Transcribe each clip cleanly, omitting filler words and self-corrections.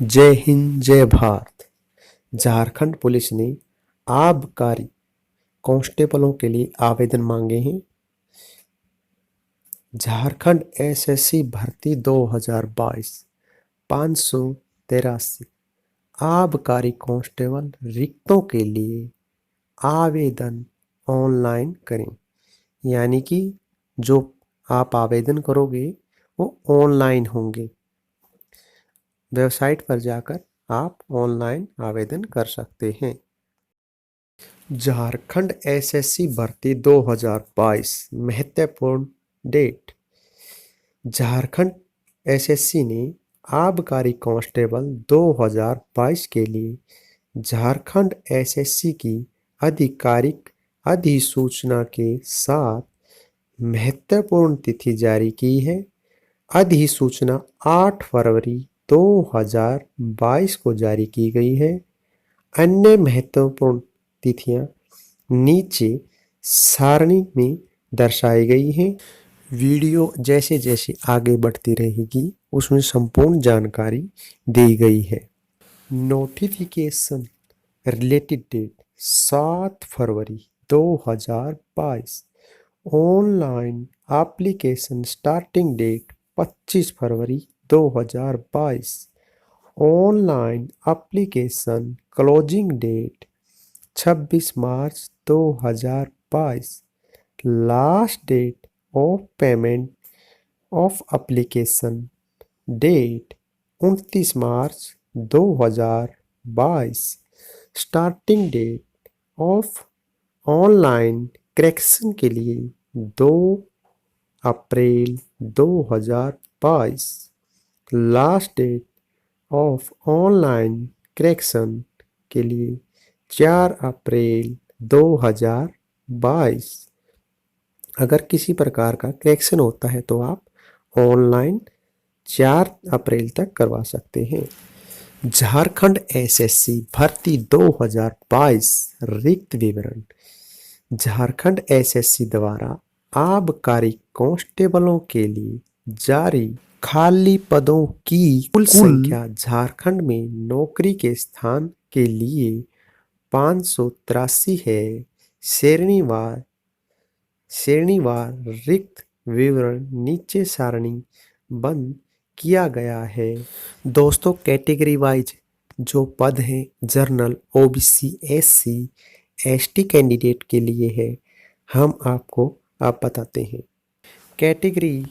जय हिंद जय भारत। झारखंड पुलिस ने आबकारी कांस्टेबलों के लिए आवेदन मांगे हैं। झारखंड एसएससी भर्ती 2022 583 आबकारी कांस्टेबल रिक्तों के लिए आवेदन ऑनलाइन करें। यानी कि जो आप आवेदन करोगे वो ऑनलाइन होंगे। वेबसाइट पर जाकर आप ऑनलाइन आवेदन कर सकते हैं। झारखंड एसएससी भर्ती 2022 महत्वपूर्ण डेट। झारखंड एसएससी ने आबकारी कांस्टेबल 2022 के लिए झारखंड एसएससी की आधिकारिक अधिसूचना के साथ महत्वपूर्ण तिथि जारी की है। अधिसूचना 8 फरवरी 2022 को जारी की गई है। अन्य महत्वपूर्ण तिथियां नीचे सारणी में दर्शाई गई हैं। वीडियो जैसे जैसे आगे बढ़ती रहेगी उसमें संपूर्ण जानकारी दी गई है। नोटिफिकेशन रिलेटेड डेट 7 फरवरी 2022। ऑनलाइन एप्लीकेशन स्टार्टिंग डेट 25 फरवरी 2022। ऑनलाइन एप्लीकेशन क्लोजिंग डेट 26 मार्च 2022। Last date of payment of application date 29 मार्च 2022। Starting date of online correction के लिए 2 अप्रैल 2022। Last date of online correction के लिए 4 अप्रैल 2022। अगर किसी प्रकार का करेक्शन होता है तो आप ऑनलाइन 4 अप्रैल तक करवा सकते हैं। झारखंड एसएससी भर्ती 2022 रिक्त विवरण। झारखंड एसएससी द्वारा आबकारी कांस्टेबलों के लिए जारी खाली पदों की कुल संख्या झारखंड में नौकरी के स्थान के लिए 583 है। श्रेणीवार रिक्त विवरण नीचे सारणीबद्ध किया गया है। दोस्तों, कैटेगरी वाइज जो पद हैं general, OBC, SC, ST candidate के लिए है, हम आपको बताते हैं। कैटेगरी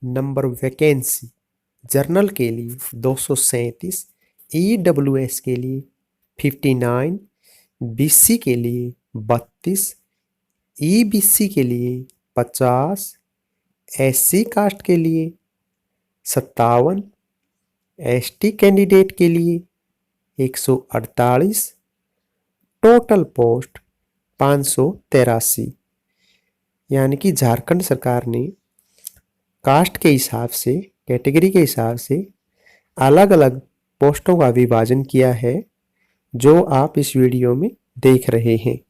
नंबर वैकेंसी जनरल के लिए 237, ईडब्ल्यूएस के लिए 59, बीसी के लिए 32, ईबीसी के लिए 50, एससी कास्ट के लिए 57, एसटी कैंडिडेट के लिए 148, टोटल पोस्ट 583। यानी कि झारखंड सरकार ने कास्ट के हिसाब से, कैटेगरी के हिसाब से अलग अलग पोस्टों का विभाजन किया है, जो आप इस वीडियो में देख रहे हैं।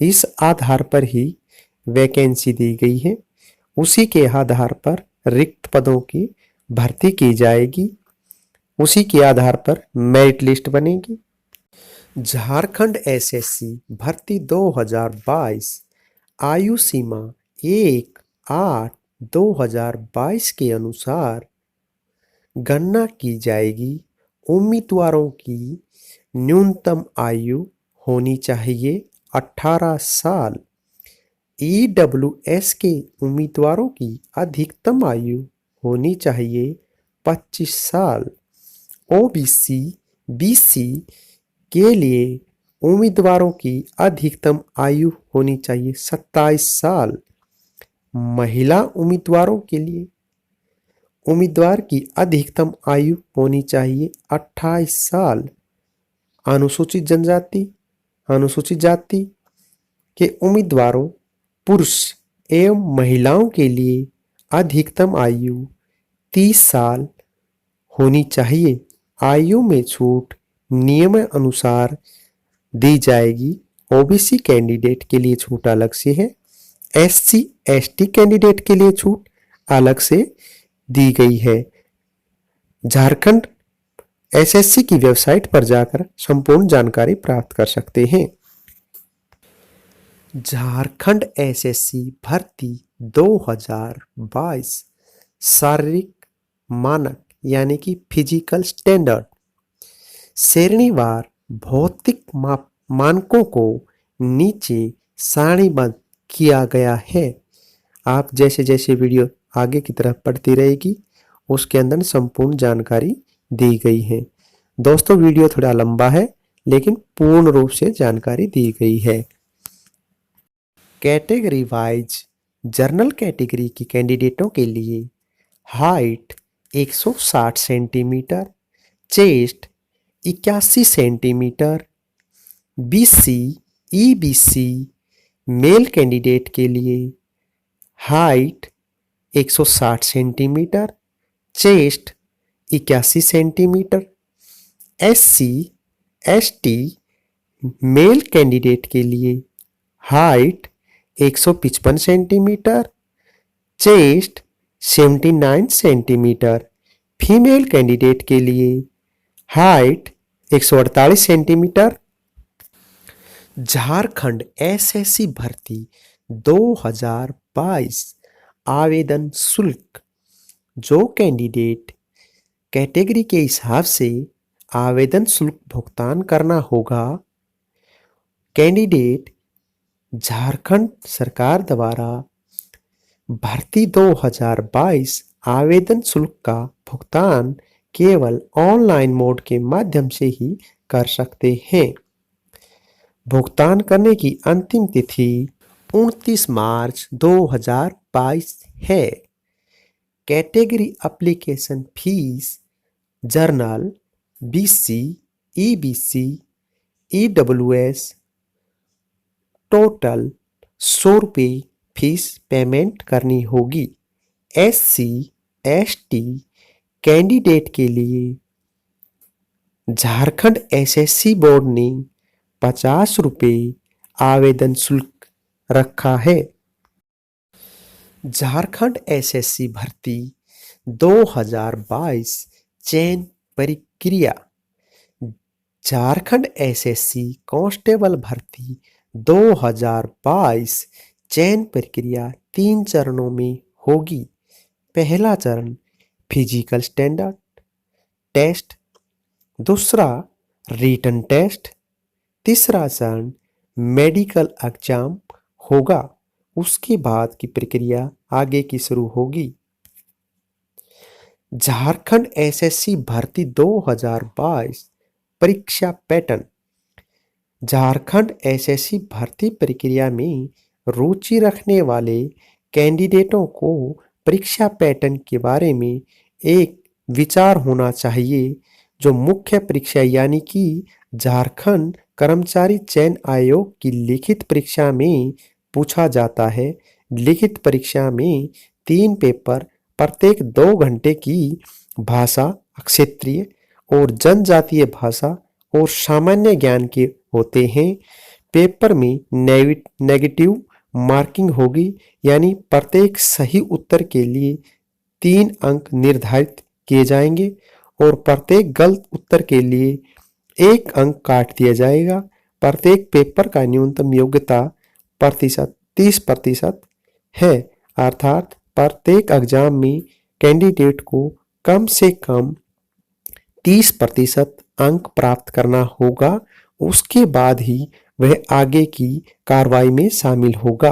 इस आधार पर ही वैकेंसी दी गई है, उसी के आधार पर रिक्त पदों की भर्ती की जाएगी, उसी के आधार पर मेरिट लिस्ट बनेगी। झारखंड एसएससी भर्ती 2022 आयु सीमा 1/8/2022 के अनुसार गणना की जाएगी। उम्मीदवारों की न्यूनतम आयु होनी चाहिए 18 साल। ईडब्ल्यूएस के उम्मीदवारों की अधिकतम आयु होनी चाहिए 25 साल। ओबीसी, बीसी के लिए उम्मीदवारों की अधिकतम आयु होनी चाहिए 27 साल। महिला उम्मीदवारों के लिए उम्मीदवार की अधिकतम आयु होनी चाहिए 28 साल। अनुसूचित जनजाति, अनुसूचित जाति के उम्मीदवारों पुरुष एवं महिलाओं के लिए अधिकतम आयु 30 साल होनी चाहिए। आयु में छूट नियम अनुसार दी जाएगी। ओबीसी कैंडिडेट के लिए छूट अलग से है, एससी एसटी कैंडिडेट के लिए छूट अलग से दी गई है। झारखंड एसएससी की वेबसाइट पर जाकर संपूर्ण जानकारी प्राप्त कर सकते हैं। झारखंड एसएससी भर्ती 2022 शारीरिक मानक यानी कि फिजिकल स्टैंडर्ड श्रेणीवार भौतिक मानकों को नीचे सारणीबद्ध किया गया है। आप जैसे जैसे वीडियो आगे की तरफ बढ़ती रहेगी उसके अंदर संपूर्ण जानकारी दी गई है। दोस्तों वीडियो थोड़ा लंबा है लेकिन पूर्ण रूप से जानकारी दी गई है। कैटेगरी वाइज जर्नल कैटेगरी की कैंडिडेटों के लिए height 160 centimetre, chest 81 centimetre, BC EBC male candidate के लिए height 160 centimetre, chest 81 centimetre, SC ST male candidate के लिए height 155 centimetre, chest 79 centimetre, female candidate के लिए हाइट 148 सेंटीमीटर। झारखंड एसएससी भर्ती 2022 आवेदन शुल्क जो कैंडिडेट कैटेगरी के हिसाब से आवेदन शुल्क भुगतान करना होगा, कैंडिडेट झारखंड सरकार द्वारा भर्ती 2022 आवेदन शुल्क का भुगतान केवल ऑनलाइन मोड के माध्यम से ही कर सकते हैं। भुगतान करने की अंतिम तिथि 29 मार्च 2022 है। Category application fees journal, BC, EBC, EWS total 100 रुपये फीस पेमेंट करनी होगी। एससी एसटी कैंडिडेट के लिए झारखंड एसएससी बोर्ड ने 50 रुपये आवेदन शुल्क रखा है। झारखंड एसएससी भर्ती 2022 चयन प्रक्रिया झारखंड एसएससी कांस्टेबल भर्ती 2022 चयन प्रक्रिया 3 चरणों में होगी। पहला चरण फिजिकल स्टैंडर्ड टेस्ट, दूसरा रिटन टेस्ट, तीसरा चरण मेडिकल एग्जाम होगा। उसके बाद की प्रक्रिया आगे की शुरू होगी। झारखंड एसएससी भर्ती 2022 परीक्षा पैटर्न झारखंड एसएससी भर्ती प्रक्रिया में रुचि रखने वाले कैंडिडेटों को परीक्षा पैटर्न के बारे में एक विचार होना चाहिए। जो मुख्य परीक्षा यानी कि झारखंड कर्मचारी चयन आयोग की लिखित परीक्षा में पूछा जाता है। लिखित परीक्षा में 3 पेपर प्रत्येक 2 घंटे की भाषा, क्षेत्रीय और जनजातीय भाषा और सामान्य ज्ञान के होते हैं। पेपर में नेगेटिव मार्किंग होगी यानी प्रत्येक सही उत्तर के लिए 3 अंक निर्धारित किए जाएंगे और प्रत्येक गलत उत्तर के लिए 1 अंक काट दिया जाएगा। प्रत्येक पेपर का न्यूनतम योग्यता प्रतिशत 30% है, अर्थात प्रत्येक एग्जाम में कैंडिडेट को कम से कम 30% अंक प्राप्त करना होगा। उसके बाद ही वह आगे की कार्रवाई में शामिल होगा।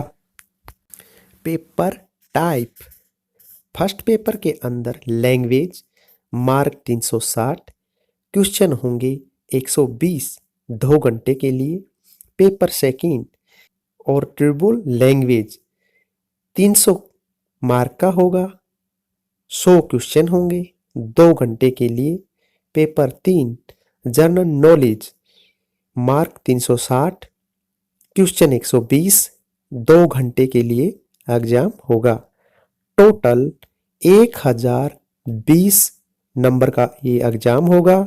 पेपर टाइप फर्स्ट पेपर के अंदर लैंग्वेज मार्क 360, क्वेश्चन होंगे 120 2 घंटे के लिए। पेपर सेकंड और ट्रिब्यूनल लैंग्वेज 300 मार्क का होगा, 100 क्वेश्चन होंगे 2 घंटे के लिए। Paper 3 general knowledge mark 360, question 120 2 घंटे के लिए एग्जाम होगा। टोटल 1020 नंबर का ये एग्जाम होगा।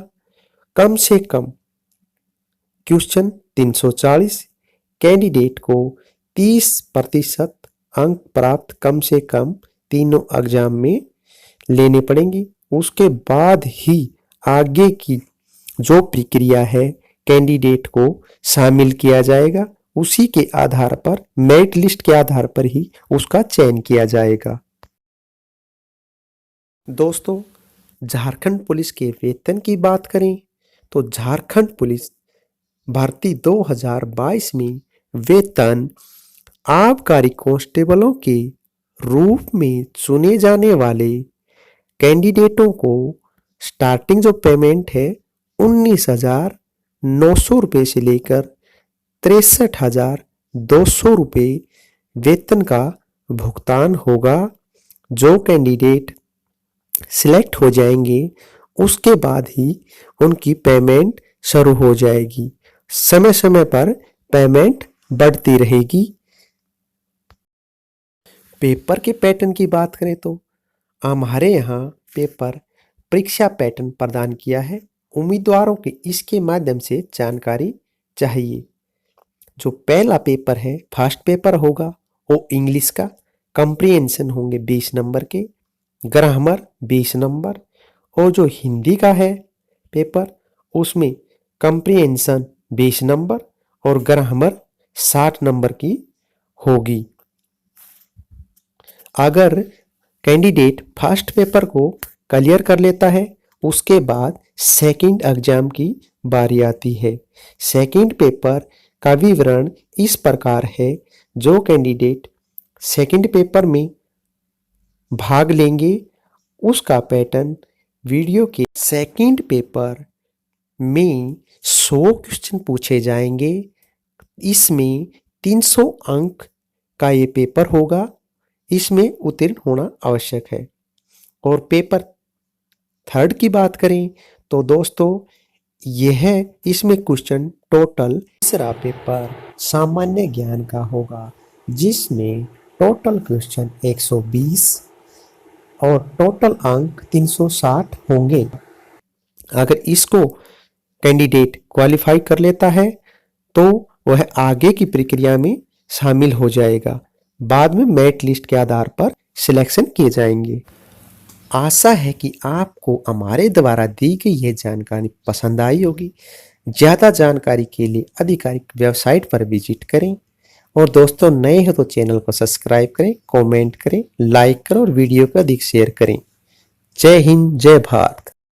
कम से कम क्वेश्चन 340, कैंडिडेट को 30% अंक प्राप्त कम से कम तीनों एग्जाम में लेने पड़ेंगे। उसके बाद ही आगे की जो प्रक्रिया है कैंडिडेट को शामिल किया जाएगा, उसी के आधार पर मेरिट लिस्ट के आधार पर ही उसका चयन किया जाएगा। दोस्तों, झारखंड पुलिस के वेतन की बात करें तो झारखंड पुलिस भर्ती 2022 में वेतन आबकारी कांस्टेबलों के रूप में चुने जाने वाले कैंडिडेटों को स्टार्टिंग जो पेमेंट है 19,900 रुपये से लेकर 63,200 रुपये वेतन का भुगतान होगा। जो कैंडिडेट सिलेक्ट हो जाएंगे उसके बाद ही उनकी पेमेंट शुरू हो जाएगी। समय समय पर पेमेंट बढ़ती रहेगी। पेपर के पैटर्न की बात करें तो हमारे यहाँ पेपर परीक्षा पैटर्न प्रदान किया है। उम्मीदवारों के इसके माध्यम से जानकारी चाहिए। जो पहला पेपर है फर्स्ट पेपर होगा वो इंग्लिश का, कंप्रीहेंशन होंगे 20 नंबर के, ग्रामर 20 नंबर, और जो हिंदी का है पेपर उसमें कंप्रीहेंशन 20 नंबर और ग्रामर 60 नंबर की होगी। अगर कैंडिडेट फर्स्ट पेपर को क्लियर कर लेता है उसके बाद सेकंड एग्जाम की बारी आती है। सेकंड पेपर का विवरण इस प्रकार है। जो कैंडिडेट सेकंड पेपर में भाग लेंगे उसका पैटर्न वीडियो के सेकंड पेपर में 100 क्वेश्चन पूछे जाएंगे। इसमें 300 अंक का ये पेपर होगा। इसमें उत्तीर्ण होना आवश्यक है। और पेपर थर्ड की बात करें तो दोस्तों यह इसमें क्वेश्चन टोटल, तीसरा पेपर सामान्य ज्ञान का होगा जिसमें टोटल क्वेश्चन 120 और टोटल अंक 360 होंगे। अगर इसको कैंडिडेट क्वालिफाई कर लेता है तो वह आगे की प्रक्रिया में शामिल हो जाएगा। बाद में मेरिट लिस्ट के आधार पर सिलेक्शन किए जाएंगे। आशा है कि आपको हमारे द्वारा दी गई यह जानकारी पसंद आई होगी। ज़्यादा जानकारी के लिए आधिकारिक वेबसाइट पर विजिट करें। और दोस्तों नए हो तो चैनल को सब्सक्राइब करें, कमेंट करें, लाइक करें और वीडियो को अधिक शेयर करें। जय हिंद, जय भारत।